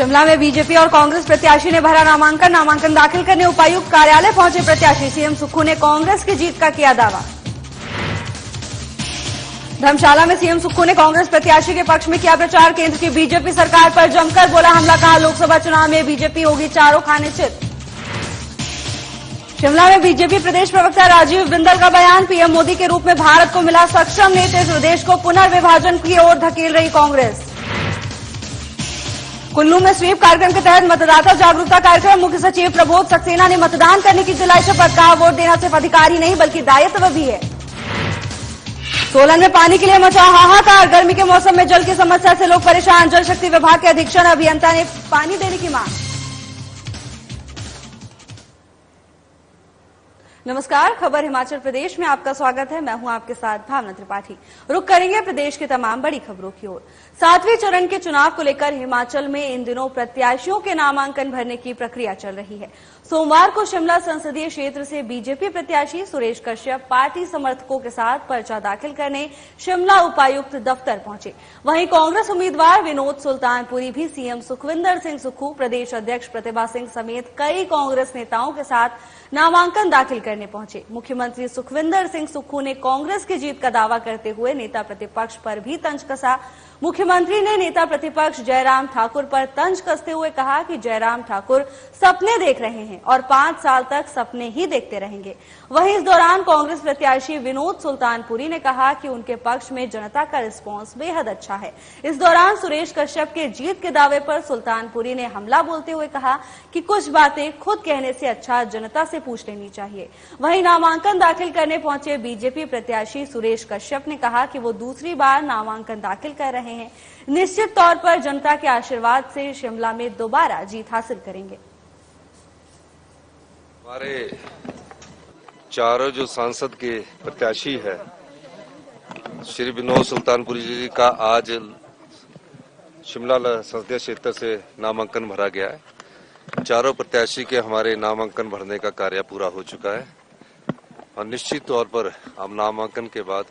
शिमला में बीजेपी और कांग्रेस प्रत्याशी ने भरा नामांकन दाखिल करने उपायुक्त कार्यालय पहुंचे प्रत्याशी। सीएम सुक्खू ने कांग्रेस की जीत का किया दावा। धर्मशाला में सीएम सुक्खू ने कांग्रेस प्रत्याशी के पक्ष में किया प्रचार। केंद्र की बीजेपी सरकार पर जमकर बोला हमला, कहा लोकसभा चुनाव में बीजेपी होगी चारों खाने चित। शिमला में बीजेपी प्रदेश प्रवक्ता राजीव बिंदल का बयान। पीएम मोदी के रूप में भारत को मिला सक्षम नेतृत्व, देश को पुनर्विभाजन की ओर धकेल रही कांग्रेस। कुल्लू में स्वीप कार्यक्रम के तहत मतदाता जागरूकता कार्यक्रम। मुख्य सचिव प्रबोध सक्सेना ने मतदान करने की दिलाई शपथ, कहा वोट देना सिर्फ अधिकार ही नहीं बल्कि दायित्व भी है। सोलन में पानी के लिए मचा हाहाकार। गर्मी के मौसम में जल की समस्या से लोग परेशान। जल शक्ति विभाग के अधीक्षण अभियंता ने पानी देने की मांग। नमस्कार, खबर हिमाचल प्रदेश में आपका स्वागत है। मैं हूं आपके साथ भावना त्रिपाठी। रुक करेंगे प्रदेश की तमाम बड़ी खबरों की ओर। 7वें चरण के चुनाव को लेकर हिमाचल में इन दिनों प्रत्याशियों के नामांकन भरने की प्रक्रिया चल रही है। सोमवार को शिमला संसदीय क्षेत्र से बीजेपी प्रत्याशी सुरेश कश्यप पार्टी समर्थकों के साथ पर्चा दाखिल करने शिमला उपायुक्त दफ्तर पहुंचे। वहीं कांग्रेस उम्मीदवार विनोद सुल्तानपुरी भी सीएम सुखविंदर सिंह सुक्खू, प्रदेश अध्यक्ष प्रतिभा सिंह समेत कई कांग्रेस नेताओं के साथ नामांकन दाखिल करने पहुंचे। मुख्यमंत्री सुखविंदर सिंह सुक्खू ने कांग्रेस की जीत का दावा करते हुए नेता प्रतिपक्ष पर भी तंज कसा। मुख्यमंत्री ने नेता प्रतिपक्ष जयराम ठाकुर पर तंज कसते हुए कहा कि जयराम ठाकुर सपने देख रहे हैं और 5 साल तक सपने ही देखते रहेंगे। वहीं इस दौरान कांग्रेस प्रत्याशी विनोद सुल्तानपुरी ने कहा कि उनके पक्ष में जनता का रिस्पांस बेहद अच्छा है। इस दौरान सुरेश कश्यप के जीत के दावे पर सुल्तानपुरी ने हमला बोलते हुए कहा कि कुछ बातें खुद कहने से अच्छा जनता से पूछ लेनी चाहिए। वहीं नामांकन दाखिल करने पहुंचे बीजेपी प्रत्याशी सुरेश कश्यप ने कहा कि वो दूसरी बार नामांकन दाखिल कर रहे हैं। निश्चित तौर पर जनता के आशीर्वाद से शिमला में दोबारा जीत हासिल करेंगे। हमारे चारों जो सांसद के प्रत्याशी है, श्री विनोद सुल्तानपुरी जी का आज शिमला संसदीय क्षेत्र से नामांकन भरा गया है। चारों प्रत्याशी के हमारे नामांकन भरने का कार्य पूरा हो चुका है और निश्चित तौर पर हम नामांकन के बाद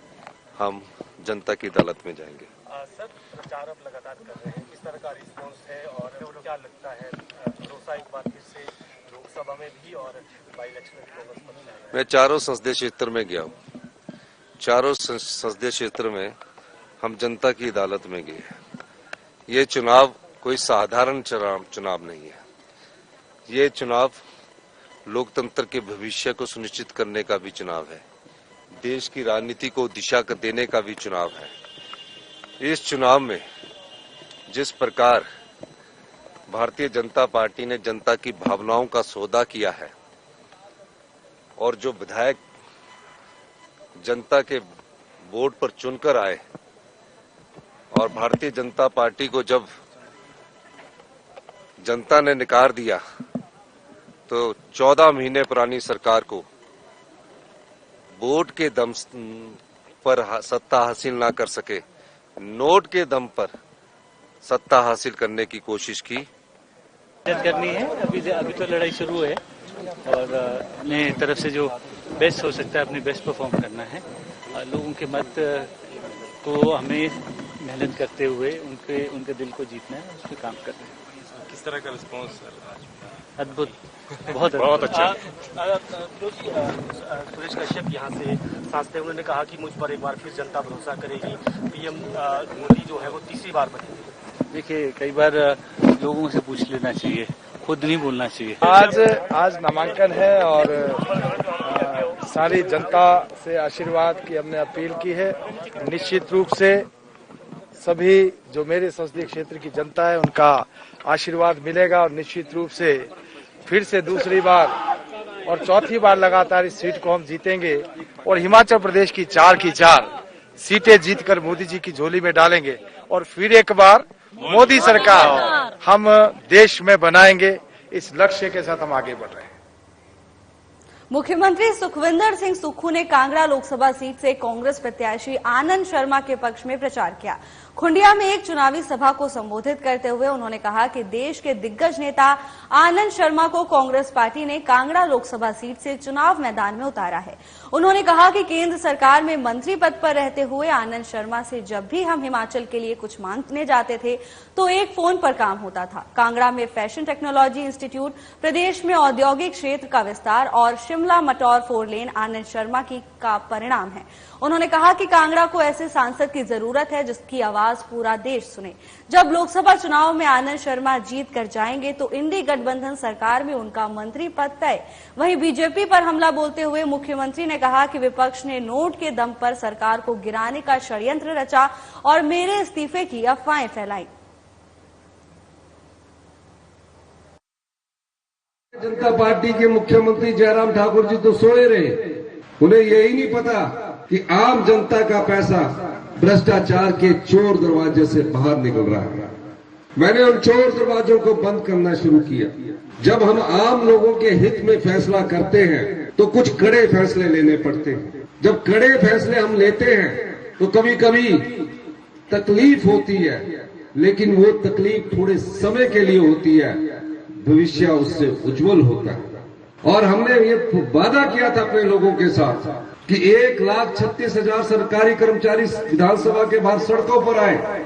हम जनता की अदालत में जाएंगे। सर, प्रचार अब लगातार कर रहे हैं, किस तरह का रिस्पांस है और क्या लगता है भरोसा एक बार फिर से लोकसभा में भी और बाई इलेक्शन में भी? मैं चारों संसदीय क्षेत्र में गया हूँ। चारों संसदीय क्षेत्र में हम जनता की अदालत में गए। ये चुनाव कोई साधारण चुनाव नहीं है। ये चुनाव लोकतंत्र के भविष्य को सुनिश्चित करने का भी चुनाव है। देश की राजनीति को दिशा देने का भी चुनाव है। इस चुनाव में जिस प्रकार भारतीय जनता पार्टी ने जनता की भावनाओं का सौदा किया है और जो विधायक जनता के वोट पर चुनकर आए और भारतीय जनता पार्टी को जब जनता ने नकार दिया तो 14 महीने पुरानी सरकार को वोट के दम पर सत्ता हासिल ना कर सके, नोट के दम पर सत्ता हासिल करने की कोशिश की करनी है। अभी तो लड़ाई शुरू है और अपने तरफ से जो बेस्ट हो सकता है अपनी बेस्ट परफॉर्म करना है। लोगों के मत को हमें मेहनत करते हुए उनके दिल को जीतना है, उस पर काम करना है। किस तरह का रिस्पांस? अद्भुत, बहुत अच्छा। सुरेश कश्यप यहाँ से सांसद, उन्होंने कहा कि मुझ पर एक बार फिर जनता भरोसा करेगी, पीएम मोदी जो है वो तीसरी बार बनेंगे। देखिए, कई बार लोगों से पूछ लेना चाहिए, खुद नहीं बोलना चाहिए। आज नामांकन है और सारी जनता से आशीर्वाद की हमने अपील की है। निश्चित रूप से सभी जो मेरे संसदीय क्षेत्र की जनता है उनका आशीर्वाद मिलेगा और निश्चित रूप से फिर से दूसरी बार और चौथी बार लगातार इस सीट को हम जीतेंगे और हिमाचल प्रदेश की 4 की 4 सीटें जीतकर मोदी जी की झोली में डालेंगे और फिर एक बार मोदी सरकार हम देश में बनाएंगे। इस लक्ष्य के साथ हम आगे बढ़ रहे हैं। मुख्यमंत्री सुखविंदर सिंह सुक्खू ने कांगड़ा लोकसभा सीट से कांग्रेस प्रत्याशी आनंद शर्मा के पक्ष में प्रचार किया। खुंडिया में एक चुनावी सभा को संबोधित करते हुए उन्होंने कहा कि देश के दिग्गज नेता आनंद शर्मा को कांग्रेस पार्टी ने कांगड़ा लोकसभा सीट से चुनाव मैदान में उतारा है। उन्होंने कहा कि केंद्र सरकार में मंत्री पद पर रहते हुए आनंद शर्मा से जब भी हम हिमाचल के लिए कुछ मांगने जाते थे तो एक फोन पर काम होता था। कांगड़ा में फैशन टेक्नोलॉजी इंस्टीट्यूट, प्रदेश में औद्योगिक क्षेत्र का विस्तार और शिमला मटौर 4 लेन आनंद शर्मा का परिणाम है। उन्होंने कहा कि कांगड़ा को ऐसे सांसद की जरूरत है जिसकी आवाज पूरा देश सुने। जब लोकसभा चुनाव में आनंद शर्मा जीत कर जाएंगे तो इंडी गठबंधन सरकार में उनका मंत्री पद तय। वहीं बीजेपी पर हमला बोलते हुए मुख्यमंत्री ने कहा कि विपक्ष ने नोट के दम पर सरकार को गिराने का षड्यंत्र रचा और मेरे इस्तीफे की अफवाहें फैलाई। जनता पार्टी के मुख्यमंत्री जयराम ठाकुर जी तो सोए रहे, उन्हें यही नहीं पता कि आम जनता का पैसा भ्रष्टाचार के चोर दरवाजे से बाहर निकल रहा है। मैंने उन चोर दरवाजों को बंद करना शुरू किया। जब हम आम लोगों के हित में फैसला करते हैं तो कुछ कड़े फैसले लेने पड़ते हैं। जब कड़े फैसले हम लेते हैं तो कभी कभी तकलीफ होती है, लेकिन वो तकलीफ थोड़े समय के लिए होती है, भविष्य उससे उज्जवल होता है। और हमने ये वादा किया था अपने लोगों के साथ कि 1,36,000 सरकारी कर्मचारी विधानसभा के बाहर सड़कों पर आए।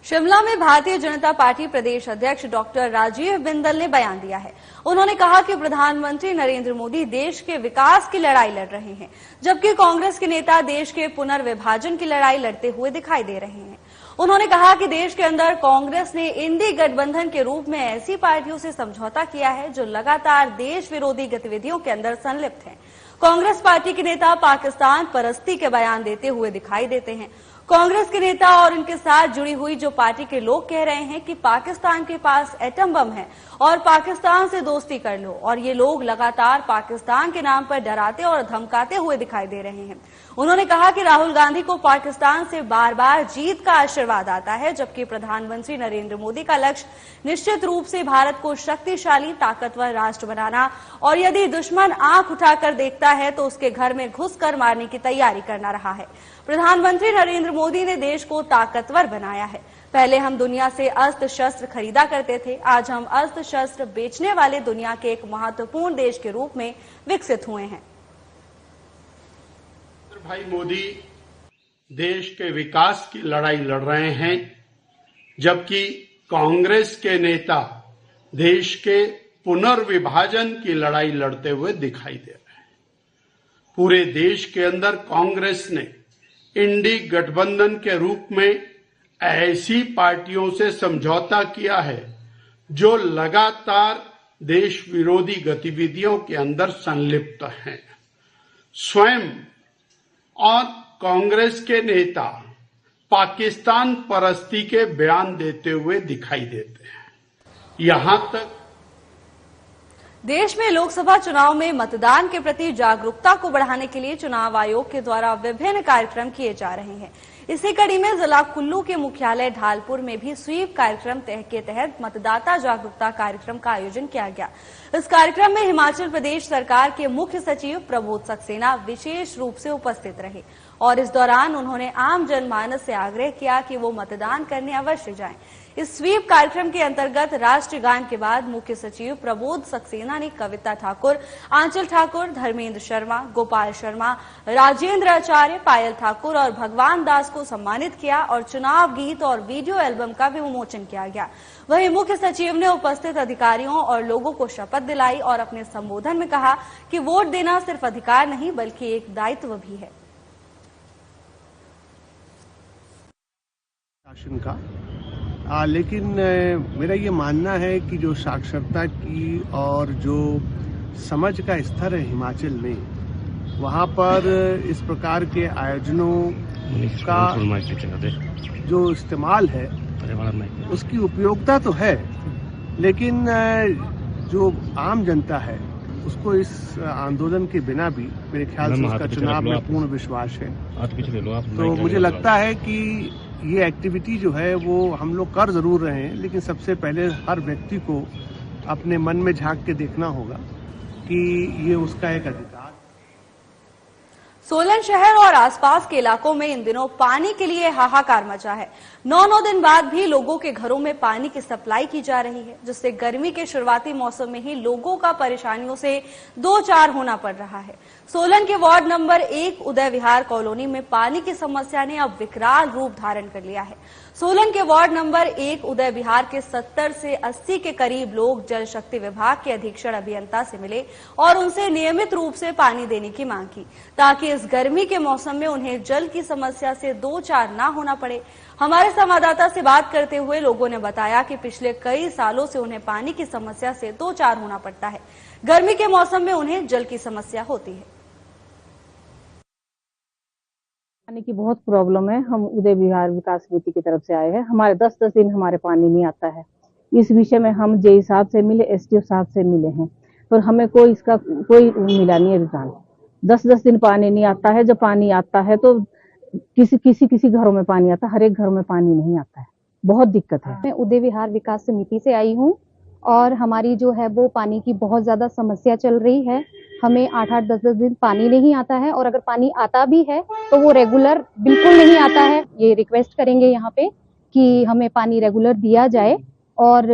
शिमला में भारतीय जनता पार्टी प्रदेश अध्यक्ष डॉक्टर राजीव बिंदल ने बयान दिया है। उन्होंने कहा कि प्रधानमंत्री नरेंद्र मोदी देश के विकास की लड़ाई लड़ रहे हैं, जबकि कांग्रेस के नेता देश के पुनर्विभाजन की लड़ाई लड़ते हुए दिखाई दे रहे हैं। उन्होंने कहा कि देश के अंदर कांग्रेस ने इंडी गठबंधन के रूप में ऐसी पार्टियों से समझौता किया है जो लगातार देश विरोधी गतिविधियों के अंदर संलिप्त हैं। कांग्रेस पार्टी के नेता पाकिस्तान परस्ती के बयान देते हुए दिखाई देते हैं। कांग्रेस के नेता और उनके साथ जुड़ी हुई जो पार्टी के लोग कह रहे हैं कि पाकिस्तान के पास एटम बम है और पाकिस्तान से दोस्ती कर लो, और ये लोग लगातार पाकिस्तान के नाम पर डराते और धमकाते हुए दिखाई दे रहे हैं। उन्होंने कहा कि राहुल गांधी को पाकिस्तान से बार बार जीत का आशीर्वाद आता है, जबकि प्रधानमंत्री नरेंद्र मोदी का लक्ष्य निश्चित रूप से भारत को शक्तिशाली ताकतवर राष्ट्र बनाना, और यदि दुश्मन आंख उठाकर देखता है तो उसके घर में घुसकर मारने की तैयारी करना रहा है। प्रधानमंत्री नरेंद्र मोदी ने देश को ताकतवर बनाया है। पहले हम दुनिया से अस्त्र शस्त्र खरीदा करते थे, आज हम अस्त्र शस्त्र बेचने वाले दुनिया के एक महत्वपूर्ण देश के रूप में विकसित हुए हैं। भाई मोदी देश के विकास की लड़ाई लड़ रहे हैं, जबकि कांग्रेस के नेता देश के पुनर्विभाजन की लड़ाई लड़ते हुए दिखाई दे रहे हैं। पूरे देश के अंदर कांग्रेस ने इंडी गठबंधन के रूप में ऐसी पार्टियों से समझौता किया है जो लगातार देश विरोधी गतिविधियों के अंदर संलिप्त हैं। स्वयं और कांग्रेस के नेता पाकिस्तान परस्ती के बयान देते हुए दिखाई देते हैं। यहां तक देश में लोकसभा चुनाव में मतदान के प्रति जागरूकता को बढ़ाने के लिए चुनाव आयोग के द्वारा विभिन्न कार्यक्रम किए जा रहे हैं। इसी कड़ी में जिला कुल्लू के मुख्यालय ढालपुर में भी स्वीप कार्यक्रम के तहत मतदाता जागरूकता कार्यक्रम का आयोजन किया गया। इस कार्यक्रम में हिमाचल प्रदेश सरकार के मुख्य सचिव प्रबोध सक्सेना विशेष रूप से उपस्थित रहे और इस दौरान उन्होंने आम जनमानस से आग्रह किया कि वो मतदान करने अवश्य जाएं। इस स्वीप कार्यक्रम के अंतर्गत राष्ट्रीय गान के बाद मुख्य सचिव प्रबोध सक्सेना ने कविता ठाकुर, आंचल ठाकुर, धर्मेंद्र शर्मा, गोपाल शर्मा, राजेंद्र आचार्य, पायल ठाकुर और भगवान दास को सम्मानित किया और चुनाव गीत और वीडियो एल्बम का विमोचन किया गया। वहीं मुख्य सचिव ने उपस्थित अधिकारियों और लोगों को शपथ दिलाई और अपने संबोधन में कहा कि वोट देना सिर्फ अधिकार नहीं बल्कि एक दायित्व भी है। शासन का लेकिन मेरा ये मानना है कि जो साक्षरता की और जो समझ का स्तर है हिमाचल में, वहाँ पर इस प्रकार के आयोजनों का जो इस्तेमाल है उसकी उपयोगिता तो है, लेकिन जो आम जनता है उसको इस आंदोलन के बिना भी मेरे ख्याल से उसका चुनाव में पूर्ण विश्वास है। तो मुझे लगता है कि ये एक्टिविटी जो है वो हम लोग कर जरूर रहे हैं, लेकिन सबसे पहले हर व्यक्ति को अपने मन में झांक के देखना होगा कि ये उसका एक अधिकार। सोलन शहर और आसपास के इलाकों में इन दिनों पानी के लिए हाहाकार मचा है। 9 दिन बाद भी लोगों के घरों में पानी की सप्लाई की जा रही है, जिससे गर्मी के शुरुआती मौसम में ही लोगों का परेशानियों से दो चार होना पड़ रहा है। सोलन के वार्ड नंबर 1 उदय विहार कॉलोनी में पानी की समस्या ने अब विकराल रूप धारण कर लिया है। सोलन के वार्ड नंबर 1 उदय विहार के 70 से 80 के करीब लोग जल शक्ति विभाग के अधीक्षण अभियंता से मिले और उनसे नियमित रूप से पानी देने की मांग की, ताकि इस गर्मी के मौसम में उन्हें जल की समस्या से दो चार ना होना पड़े। हमारे संवाददाता से बात करते हुए लोगों ने बताया कि पिछले कई सालों से उन्हें पानी की समस्या से दो चार होना पड़ता है। गर्मी के मौसम में उन्हें जल की समस्या होती है। पानी की बहुत प्रॉब्लम है। हम उदय विहार विकास समिति की तरफ से आए हैं। हमारे 10-10 दिन हमारे पानी नहीं आता है। इस विषय में हम जेई साहब से मिले, एसडीओ साहब से मिले हैं, पर हमें कोई इसका कोई मिला नहीं है रिजल्ट। 10-10 दिन पानी नहीं आता है। जब पानी आता है तो किसी घरों में पानी आता है, हर एक घरों में पानी नहीं आता है। बहुत दिक्कत है। मैं उदय विहार विकास समिति से आई हूँ और हमारी जो है वो पानी की बहुत ज्यादा समस्या चल रही है। हमें 8-8, 10-10 दिन पानी नहीं आता है और अगर पानी आता भी है तो वो रेगुलर बिल्कुल नहीं आता है। ये रिक्वेस्ट करेंगे यहाँ पे कि हमें पानी रेगुलर दिया जाए और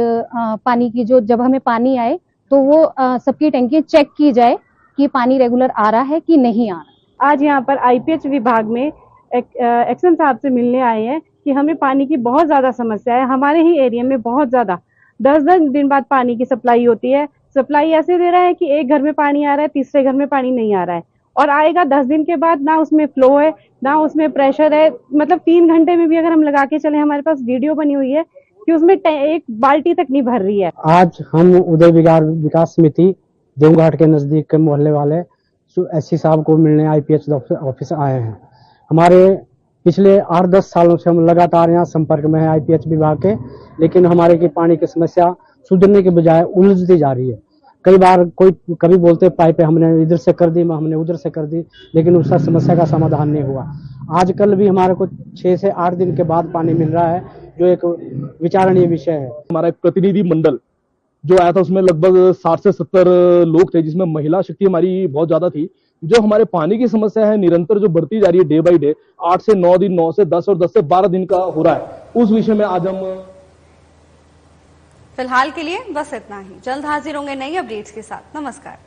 पानी की जो जब हमें पानी आए तो वो सबकी टंकी चेक की जाए कि पानी रेगुलर आ रहा है कि नहीं आ रहा। आज यहाँ पर आईपीएच विभाग में एक्शन साहब से मिलने आए हैं कि हमें पानी की बहुत ज्यादा समस्या है। हमारे ही एरिया में बहुत ज्यादा 10-10 दिन बाद पानी की सप्लाई होती है। सप्लाई ऐसे दे रहा है कि एक घर में पानी आ रहा है, तीसरे घर में पानी नहीं आ रहा है और आएगा 10 दिन के बाद। ना उसमें फ्लो है, ना उसमें प्रेशर है। मतलब 3 घंटे में भी अगर हम लगा के चले, हमारे पास वीडियो बनी हुई है कि उसमें एक बाल्टी तक नहीं भर रही है। आज हम उदय विहार विकास समिति देवघाट के नजदीक के मोहल्ले वाले एससी साहब को मिलने आईपीएच ऑफिस आए हैं। हमारे पिछले 8-10 सालों से हम लगातार यहाँ संपर्क में है आईपीएच विभाग के, लेकिन हमारे की पानी की समस्या सुधरने के बजाय उलझती जा रही है। कई बार कभी बोलते पाइपें हमने इधर से कर दी, हमने उधर से कर दी, लेकिन उसका समस्या का समाधान नहीं हुआ। आज कल भी हमारे को 6 से 8 दिन के बाद पानी मिल रहा है, जो एक विचारणीय विषय है। हमारा एक प्रतिनिधि मंडल जो आया था उसमें लगभग 60 से 70 लोग थे, जिसमें महिला शक्ति हमारी बहुत ज्यादा थी। जो हमारे पानी की समस्या है निरंतर जो बढ़ती जा रही है डे बाई डे, 8 से 9 दिन, 9 से 10 और 10 से 12 दिन का हो रहा है, उस विषय में आज हम फिलहाल के लिए बस इतना ही। जल्द हाजिर होंगे नई अपडेट्स के साथ। नमस्कार।